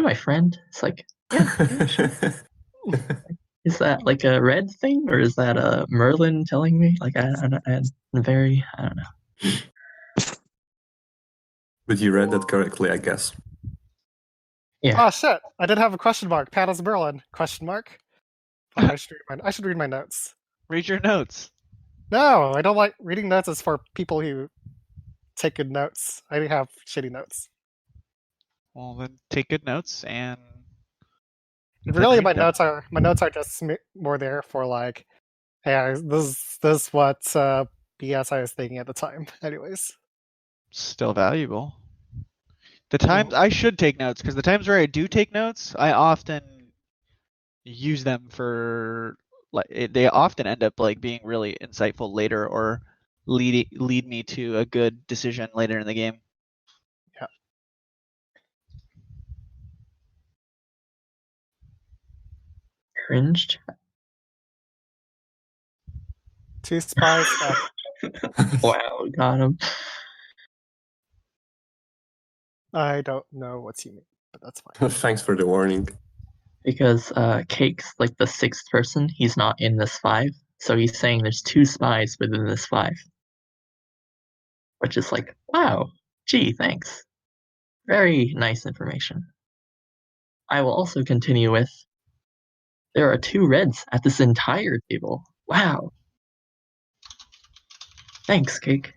my friend?" It's like, "Yeah, yeah, sure." Is that like a red thing, or is that a Merlin telling me? Like, I'm very, I don't know. But you read that correctly, I guess. Yeah. Oh shit! I did have a question mark. Pat is Merlin? Question mark. Fuck! I should read my notes. Read your notes. No, I don't like reading notes. Is for people who take good notes. I have shitty notes. Well, then take good notes and. Really, read them. my notes are just more there for like, hey, this is what BS I was thinking at the time. Anyways, Still valuable. The times I should take notes, because the times where I do take notes, I often use them for they often end up like being really insightful later or lead me to a good decision later in the game. yeah. Cringed. 2 spies. Wow, got him. I don't know what you mean, but that's fine. Thanks for the warning. Because Cake's like the sixth person. He's not in this 5, so he's saying there's 2 spies within this 5. Which is like, wow, gee, thanks. Very nice information. I will also continue with, there are 2 reds at this entire table. Wow. Thanks, Cake.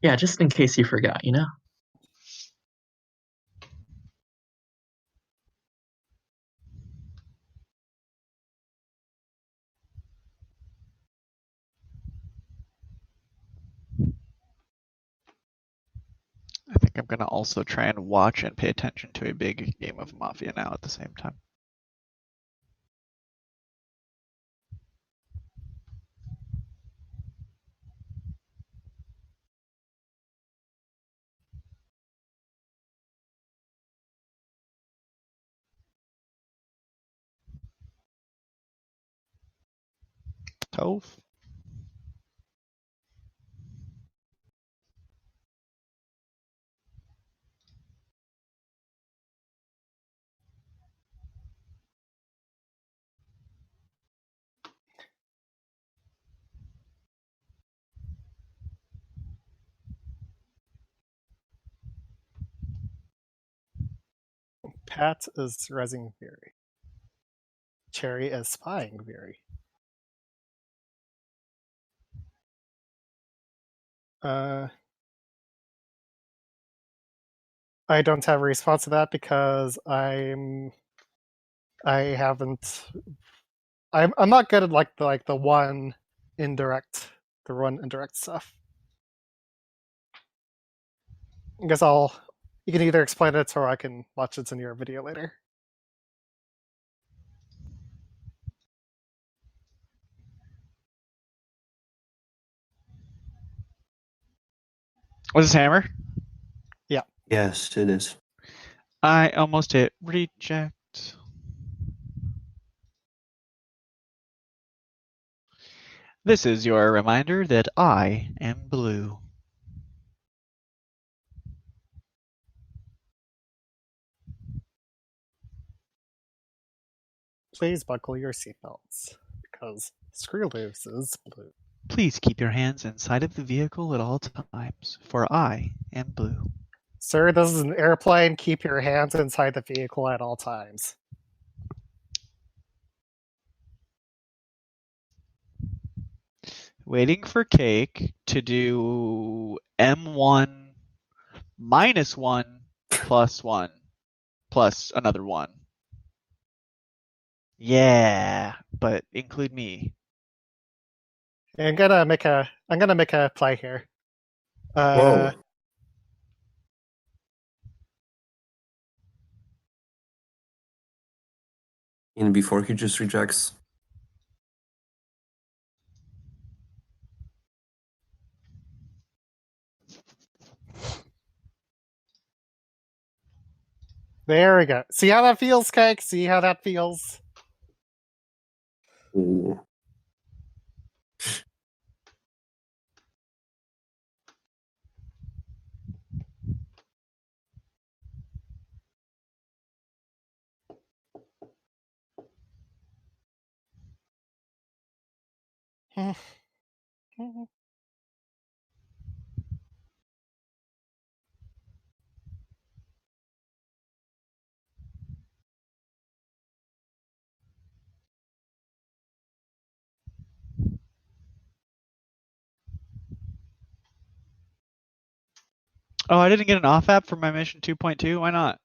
Yeah, just in case you forgot, you know? I think I'm going to also try and watch and pay attention to a big game of Mafia now at the same time. Toph? Pat is rezzing Veery. Cherry is spying Veery. I don't have a response to that because I'm not good at the one indirect stuff. I guess you can either explain it or I can watch it in your video later. Was this hammer? Yeah. Yes, it is. I almost hit reject. This is your reminder that I am blue. Please buckle your seatbelts because screw loose is blue. Please keep your hands inside of the vehicle at all times, for I am blue. Sir, this is an airplane. Keep your hands inside the vehicle at all times. Waiting for Cake to do M1 minus 1 plus 1 plus another 1. Yeah, but include me. I'm gonna make a play here. Whoa. And before he just rejects. There we go. See how that feels, Cake? See how that feels? Ooh. Oh, I didn't get an off app for my mission 2.2. Why not?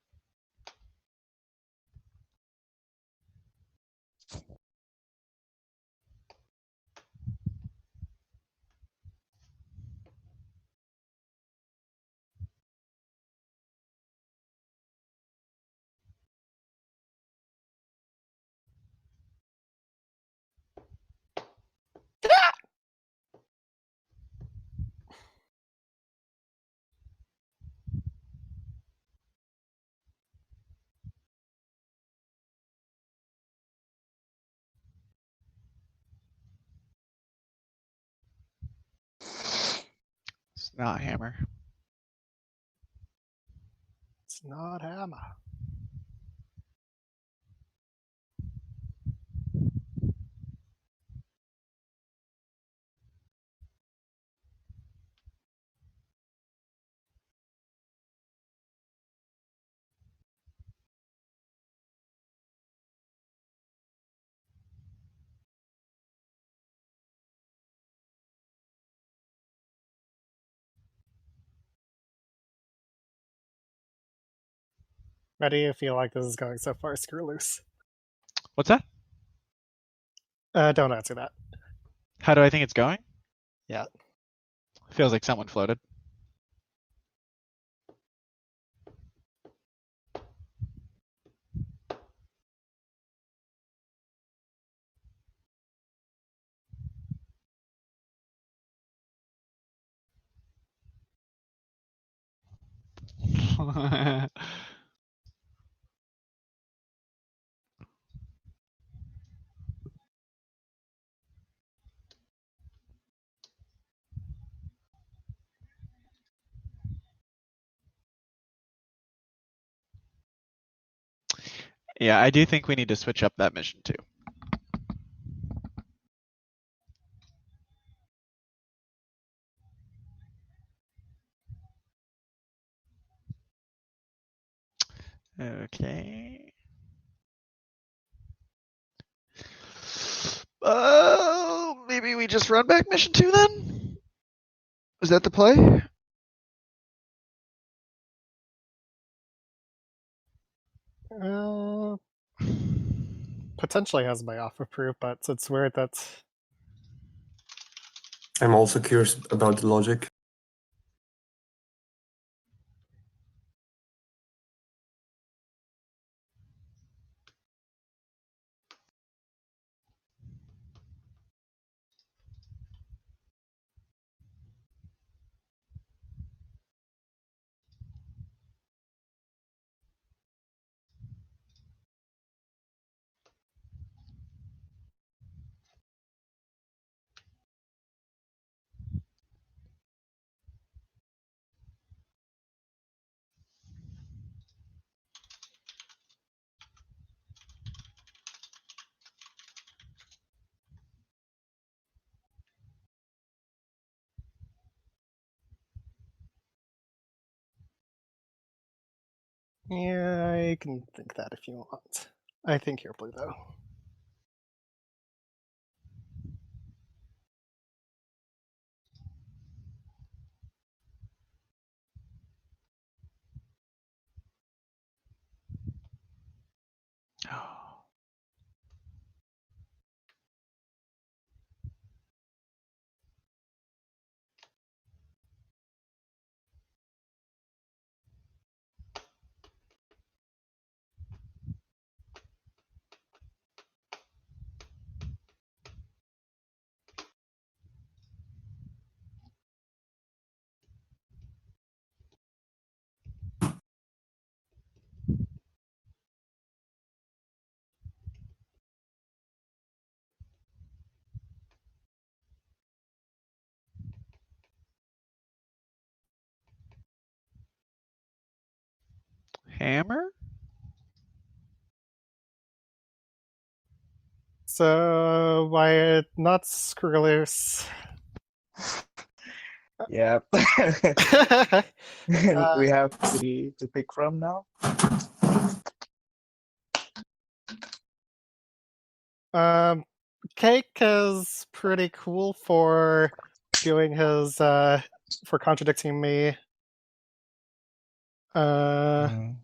It's not hammer. It's not hammer. How do you feel like this is going so far, Screw Loose? What's that? Don't answer that. How do I think it's going? Yeah. Feels like someone floated. Yeah, I do think we need to switch up that mission too. Okay. Oh, maybe we just run back mission 2 then? Is that the play? Potentially has my off approved, but it's weird that I'm also curious about the logic. yeah, I can think that if you want. I think you're blue though. Hammer? So why not screw loose? Yeah. We have three to pick from now. Cake is pretty cool for doing his for contradicting me. Mm.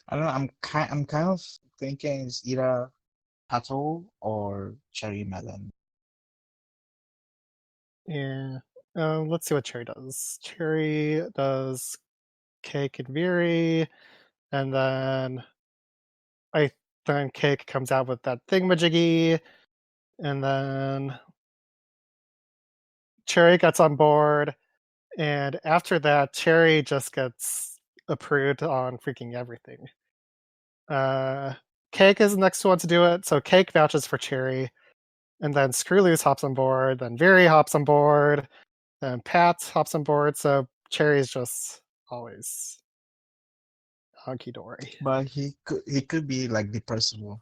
I don't know. I'm kind of thinking it's either apple or cherry melon. Yeah. Let's see what Cherry does. Cherry does Cake and Veery, and then Cake comes out with that thingamajiggy, and then Cherry gets on board, and after that, Cherry just gets approved on freaking everything. Cake is the next one to do it, so Cake vouches for Cherry, and then Screwloose hops on board, then Veery hops on board, then Pat hops on board, so Cherry's just always hunky dory. But he could be like the Percival.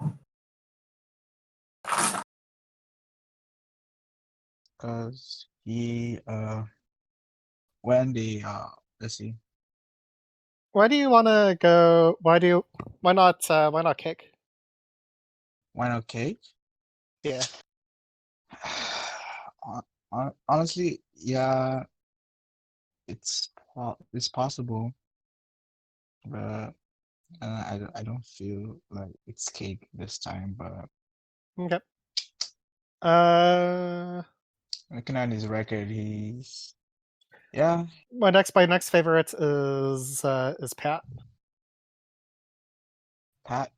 Because he when the let's see. Why do you want to go? Why not Cake? Why not cake? Yeah. Honestly, yeah, it's possible, but I don't feel like it's cake this time. But Okay. looking at his record, he's yeah, My next favorite is Pat. Pat.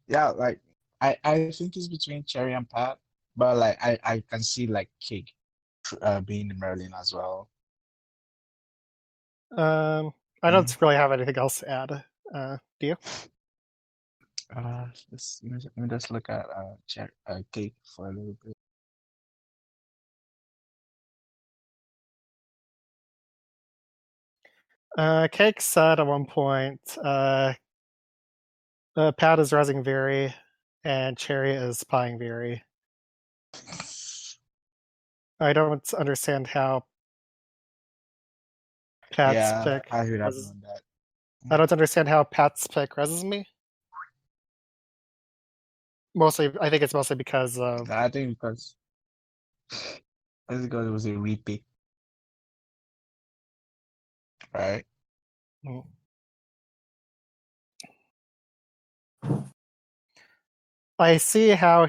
Yeah, like I think it's between Cherry and Pat, but like I can see like cake being the Merlin as well. I Mm. don't really have anything else to add. Do you? Let me just look at cake for a little bit. Cake said at one point, Pat is rising Veery, and Cherry is spying Veery. I don't understand how Pat's Yeah, pick. I should have reses- known that. I don't understand how Pat's pick reses me. I think it's mostly because of I think because it was a repick, right? Mm. I see how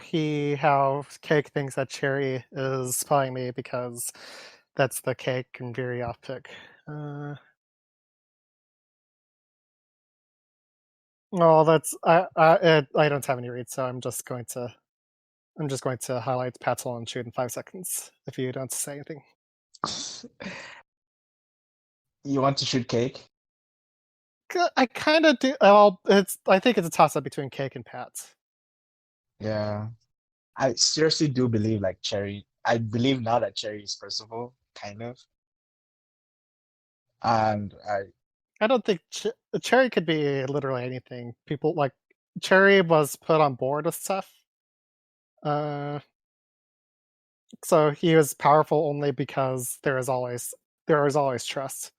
Cake thinks that Cherry is spying me because that's the Cake and Veery off pick. Well, that's I don't have any reads, so I'm just going to highlight Patel and shoot in 5 seconds if you don't say anything. You want to shoot cake? I kind of do. Well, I think it's a toss up between Cake and Pat. Yeah, I seriously do believe like Cherry. I believe now that Cherry is Percival, kind of, and I don't think Cherry could be literally anything. People like Cherry was put on board with stuff. So he was powerful only because there is always trust.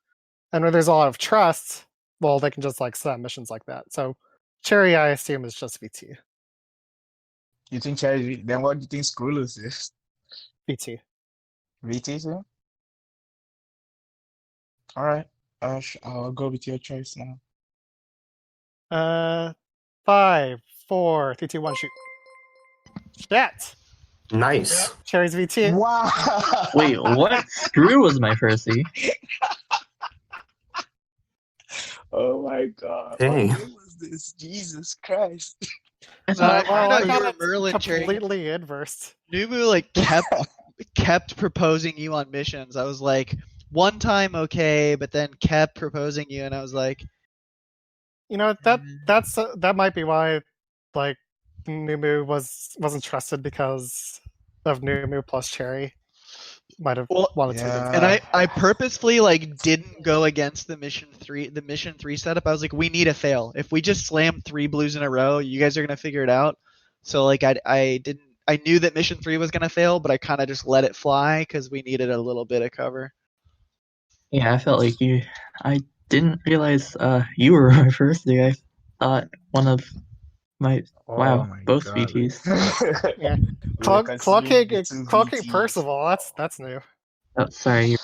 And when there's a lot of trust, well, they can just like set up missions like that. So Cherry, I assume, is just VT. you think Cherry? Then what do you think Screwloose is? VT. VT too? All right, I'll go with your choice now. 5, 4, 3, 2, 1, shoot. Shit! Nice. Cherry's VT. Wow! Wait, what? Screw was my first E. Oh my God! Dang. What was this? Jesus Christ! I I thought, Well, I thought you thought were it's Merlin, Cherry. completely inverse. Numu like kept proposing you on missions. I was like, one time okay, but then kept proposing you, and I was like, You know that might be why, like, Numu wasn't trusted because of Numu plus Cherry. might have Well, wanted to. yeah. And I purposefully like didn't go against the mission 3 setup. I was like, we need a fail. If we just slam 3 blues in a row, you guys are gonna figure it out. So like I knew that mission 3 was gonna fail, but I kind of just let it fly because we needed a little bit of cover. Yeah, I felt like you. I didn't realize you were my first day. I thought one of my Oh wow, my both God. VTs. Yeah. We were considering the two Clocking VTs. Percival. That's new. Oh, sorry.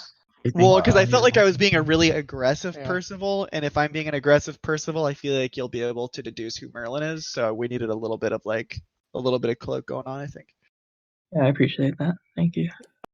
Well, because I Wow. felt like I was being a really aggressive Yeah. Percival, and if I'm being an aggressive Percival, I feel like you'll be able to deduce who Merlin is. So we needed a little bit of cloak going on, I think. Yeah, I appreciate that. Thank you.